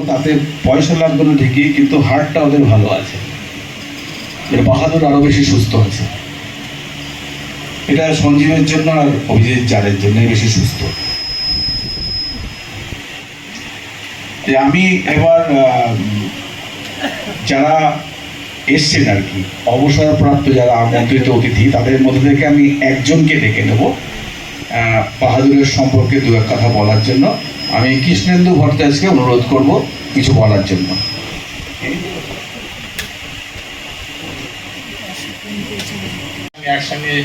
তাতে পয়সা লাগবে না ঠিকই, কিন্তু হার্টটা ওদের ভালো আছে। বাহাদুর আরো বেশি সুস্থ আছে। এটা সঞ্জীবের জন্য আর অভিজিৎ চারের জন্য বেশি সুস্থ। আমি এবার যারা এসছেন আর কি, অবসরপ্রাপ্ত যারা আমন্ত্রিত অতিথি, তাদের মধ্যে থেকে আমি একজনকে ডেকে নেব বাহাদুরের সম্পর্কে দু এক কথা বলার জন্য। আমি কৃষ্ণেন্দু ভট্টাচার্যকে অনুরোধ করব কিছু বলার জন্য। একসঙ্গে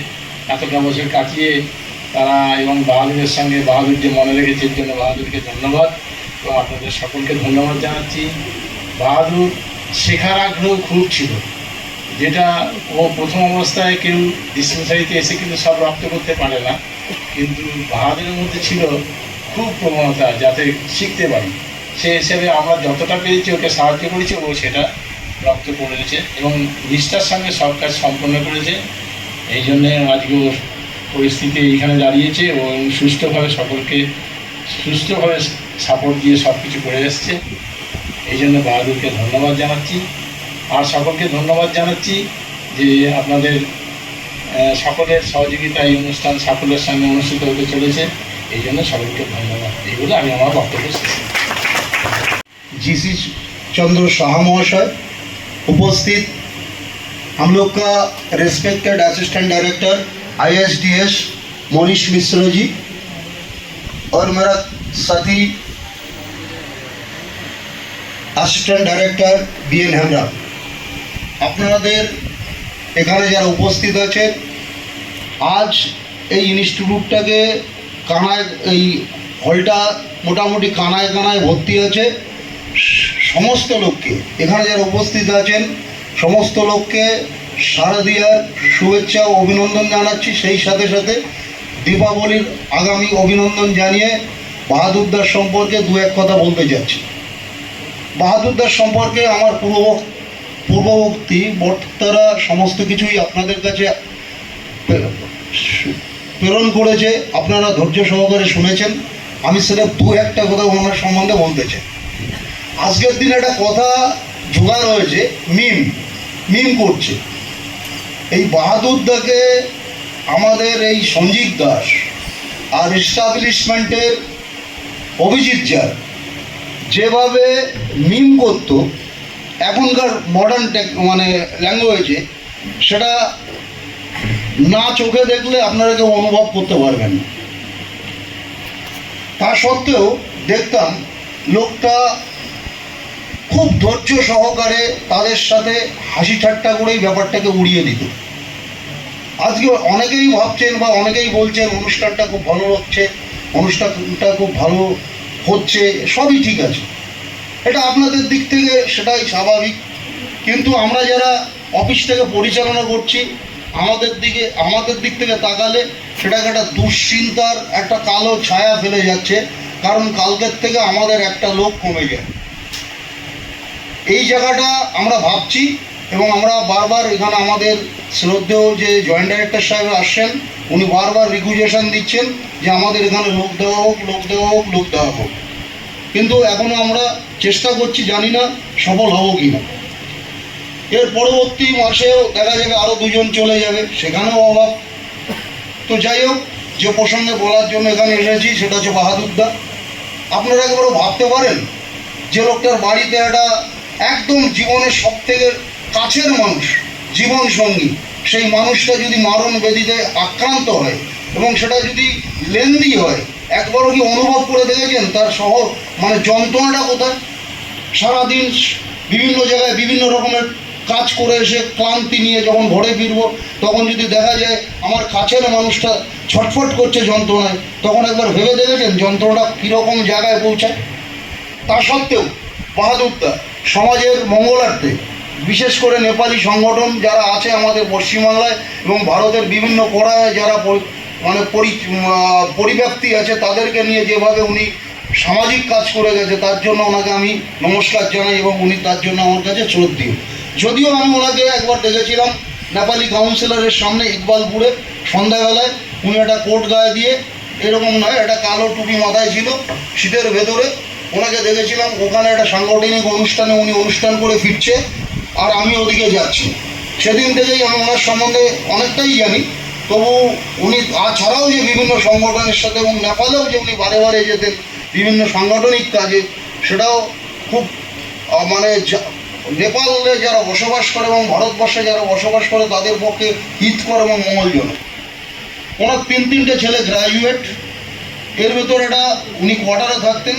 এতটা বছর কাটিয়ে তারা এবং বাহাদুরের সঙ্গে বাহাদুর যে মনে রেখেছে এর জন্য বাহাদুরকে ধন্যবাদ এবং আপনাদের সকলকে ধন্যবাদ জানাচ্ছি। বাহাদুর শেখার আগ্রহ খুব ছিল, যেটা ও প্রথম অবস্থায় কেউ ডিসপেন্সারিতে এসে কিন্তু সব রপ্ত করতে পারে না, কিন্তু বাহাদুরের মধ্যে ছিল খুব প্রবণতা যাতে শিখতে পারি। সে হিসেবে আমরা যতটা পেরেছি ওকে সাহায্য করেছি, ও সেটা রপ্ত করেছে এবং নিষ্ঠার সঙ্গে সব কাজ সম্পন্ন করেছে। এই জন্যে আজকে ওর পরিস্থিতি এইখানে দাঁড়িয়েছে ও সুষ্ঠুভাবে সকলকে সুস্থভাবে সাপোর্ট দিয়ে সব কিছু করে এসছে। এই জন্য বাহাদুরকে ধন্যবাদ জানাচ্ছি। আর সকলকে ধন্যবাদ জানাচ্ছি যে আপনাদের সকলের সহযোগিতা এই অনুষ্ঠান সাফল্যের সঙ্গে অনুষ্ঠিত হতে চলেছে। এই জন্য সকলকে ধন্যবাদ। এইগুলো আমি আমার বক্তব্য শেষ। जीसी चंद्र शाह महाशय उपस्थित, हम लोग का respected assistant director ISDS Monish Mishra ji और मेरा साथी असिस्टेंट डायरेक्टर BN हेमरा, আপনাদের এখানে যারা উপস্থিত আছেন, আজ এই ইনস্টিটিউটটাকে কানায়, এই হলটা মোটামুটি কানায় কানায় ভর্তি আছে। সমস্ত লোককে, এখানে যারা উপস্থিত আছেন সমস্ত লোককে শারদীয়ার শুভেচ্ছা ও অভিনন্দন জানাচ্ছি। সেই সাথে সাথে দীপাবলির আগামী অভিনন্দন জানিয়ে বাহাদুরদার সম্পর্কে দু এক কথা বলতে যাচ্ছি। বাহাদুরদার সম্পর্কে আমার পূর্ববর্তী বক্তারা সমস্ত কিছুই আপনাদের কাছে প্রেরণ করেছে, আপনারা ধৈর্য সহকারে শুনেছেন। আমি সেটা দু একটা কথা ওনার সম্বন্ধে বলতে চাই। আজকের দিনে একটা কথা জোগাড় হয়েছে, মিম করছে। এই বাহাদুরদাকে আমাদের এই সঞ্জীব দাস আর এস্টাবলিশমেন্টের অভিজিৎ জার যেভাবে মিম করতো এখনকার মডার্ন ল্যাঙ্গুয়েজে, সেটা না চোখে দেখলে আপনারা কেউ অনুভব করতে পারবেন না। তা সত্ত্বেও দেখতাম লোকটা খুব ধৈর্য সহকারে তাদের সাথে হাসি ঠাট্টা করেই ব্যাপারটাকে উড়িয়ে দিত। আজকে অনেকেই ভাবছেন বা অনেকেই বলছেন অনুষ্ঠানটা খুব ভালো হচ্ছে, অনুষ্ঠানটা খুব ভালো হচ্ছে, সবই ঠিক আছে, এটা আপনাদের দিক থেকে সেটাই স্বাভাবিক। কিন্তু আমরা যারা অফিস থেকে পরিচালনা করছি, আমাদের দিক থেকে তাকালে সেটাকে একটা দুশ্চিন্তার একটা কালো ছায়া ফেলে যাচ্ছে। কারণ কালকের থেকে আমাদের একটা লোক কমে যায়, এই জায়গাটা আমরা ভাবছি। এবং আমরা বারবার এখানে আমাদের শ্রদ্ধেয় যে জয়েন্ট ডাইরেক্টর সাহেব আসছেন, উনি বারবার রিকুইজেশন দিচ্ছেন যে আমাদের এখানে লোক দেওয়া হোক, লোক দেওয়া হোক, লোক দেওয়া হোক। কিন্তু এখনও আমরা চেষ্টা করছি, জানি না সফল হব কি না। এর পরবর্তী মাসেও দেখা যাবে আরও দুজন চলে যাবে, সেখানেও অভাব। তো যাই হোক, যে প্রসঙ্গে বলার জন্য এখানে এসেছি সেটা হচ্ছে বাহাদুরদা। আপনারা একবারও ভাবতে পারেন যে লোকটার বাড়িতে একটা একদম জীবনের সবথেকে কাছের মানুষ, জীবন সঙ্গী, সেই মানুষটা যদি মারণ ব্যাধিতে আক্রান্ত হয় এবং সেটা যদি লেন্দি হয়, একবারও কি অনুভব করে দেখেছেন তার যন্ত্রণাটা কোথায়? সারাদিন বিভিন্ন জায়গায় বিভিন্ন রকমের কাজ করে এসে ক্লান্তি নিয়ে যখন ঘরে ফিরবো, তখন যদি দেখা যায় আমার কাছের মানুষটা ছটফট করছে যন্ত্রণায়, তখন একবার ভেবে দেখেছেন যন্ত্রণাটা কীরকম জায়গায় পৌঁছায়? তা সত্ত্বেও বাহাদুরদা সমাজের মঙ্গলার্থে, বিশেষ করে নেপালি সংগঠন যারা আছে আমাদের পশ্চিমবাংলায় এবং ভারতের বিভিন্ন কোণায় যারা পরিব্যাপ্তি আছে, তাদেরকে নিয়ে যেভাবে উনি সামাজিক কাজ করে গেছে, তার জন্য ওনাকে আমি নমস্কার জানাই এবং উনি তার জন্য আমার কাছে শ্রদ্ধেয়। যদিও আমি ওনাকে একবার দেখেছিলাম নেপালি কাউন্সিলরের সামনে ইকবালপুরে সন্ধ্যাবেলায়, উনি একটা কোট গায়ে দিয়ে, এরকম নয়, একটা কালো টুপি মাথায় ছিল, শীতের ভেতরে ওনাকে দেখেছিলাম ওখানে একটা সাংগঠনিক অনুষ্ঠানে উনি অনুষ্ঠান করে ফিরছে, আর আমি ওদিকে যাচ্ছি। সেদিন থেকেই আমি ওনার সম্বন্ধে অনেকটাই জানি। তবু উনি ছাড়াও যে বিভিন্ন সংগঠনের সাথে এবং নেপালেও যে উনি বারে বারে যেতেন বিভিন্ন সাংগঠনিক কাজে, সেটাও খুব মানে নেপালে যারা বসবাস করে এবং ভারতবর্ষে যারা বসবাস করে তাদের পক্ষে হিতকর এবং মঙ্গলজনক। ওনার তিনটে ছেলে গ্র্যাজুয়েট, এর ভেতর একটা উনি কোয়ার্টারে থাকতেন,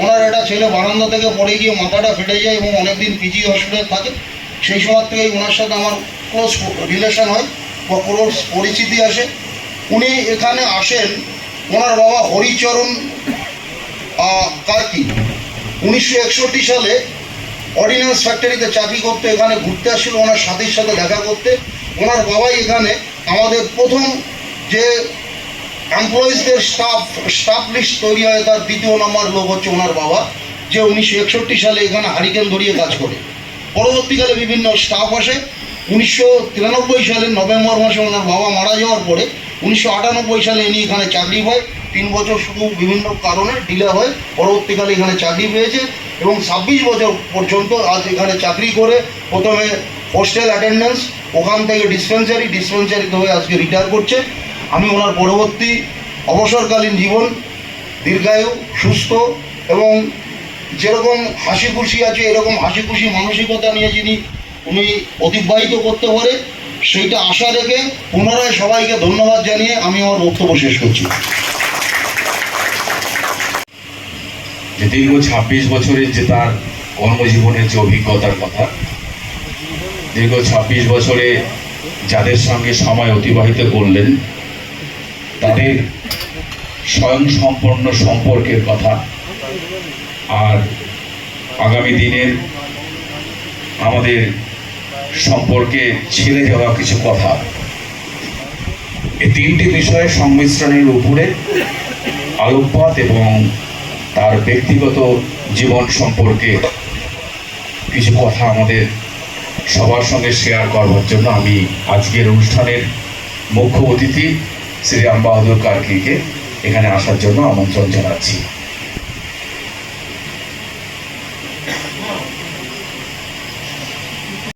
ওনার একটা ছেলে বারান্দা থেকে পড়ে গিয়ে মাথাটা ফেটে যায় এবং অনেকদিন পিজি হসপিটালে থাকে। সেই সময় থেকেই ওনার সাথে আমার ক্লোজ রিলেশন হয় বা ক্লোজ পরিচিতি আসে। উনি এখানে আসেন, ওনার বাবা হরিচরণ কার্কি 1961 সালে অর্ডিন্যান্স ফ্যাক্টরিতে চাকরি করতে এখানে ঘুরতে আসছিল ওনার সাথীর সাথে দেখা করতে। ওনার বাবাই এখানে আমাদের প্রথম যে এমপ্লয়িজদের স্টাফ লিস্ট তৈরি হয় তার দ্বিতীয় নম্বর লোক হচ্ছে ওনার বাবা, যে 1961 সালে এখানে হারিকেন ধরিয়ে কাজ করে। পরবর্তীকালে বিভিন্ন স্টাফ আসে। 1993 সালের নভেম্বর মাসে ওনার বাবা মারা যাওয়ার পরে 1998 সালে ইনি এখানে চাকরি পায়। 3 বছর শুধু বিভিন্ন কারণে ডিলে হয়, পরবর্তীকালে এখানে চাকরি পেয়েছে এবং 26 বছর পর্যন্ত আজ এখানে চাকরি করে প্রথমে হোস্টেল অ্যাটেন্ডেন্স, ওখান থেকে ডিসপেন্সারিতে হয়ে আজকে রিটায়ার করছে। আমি ওনার পরবর্তী অবসরকালীন জীবন দীর্ঘায়ু, সুস্থ এবং যেরকম হাসি খুশি আছে এরকম হাসি খুশি মানসিকতা নিয়ে যিনি উনি অতিবাহিত করতে পারে সেইটা আশা রেখে পুনরায় সবাইকে ধন্যবাদ জানিয়ে আমি আমার বক্তব্য শেষ করছি। যে দীর্ঘ 26 বছরের যে তার কর্মজীবনের যে অভিজ্ঞতার কথা, দীর্ঘ 26 বছরে যাদের সঙ্গে সময় অতিবাহিত করলেন তাদের স্বয়ংসম্পন্ন সম্পর্কের কথা, আর আগামী দিনের আমাদের সম্পর্কে ছেড়ে যাওয়া কিছু কথা, এই তিনটি বিষয়ের সংমিশ্রণের উপরে আলোকপাত এবং তার ব্যক্তিগত জীবন সম্পর্কে কিছু কথা আমাদের সবার সঙ্গে শেয়ার করবার জন্য আমি আজকের অনুষ্ঠানের মুখ্য অতিথি শ্রী রাম বাহাদুর কার্কিকে এখানে আসার জন্য আমন্ত্রণ জানাচ্ছি।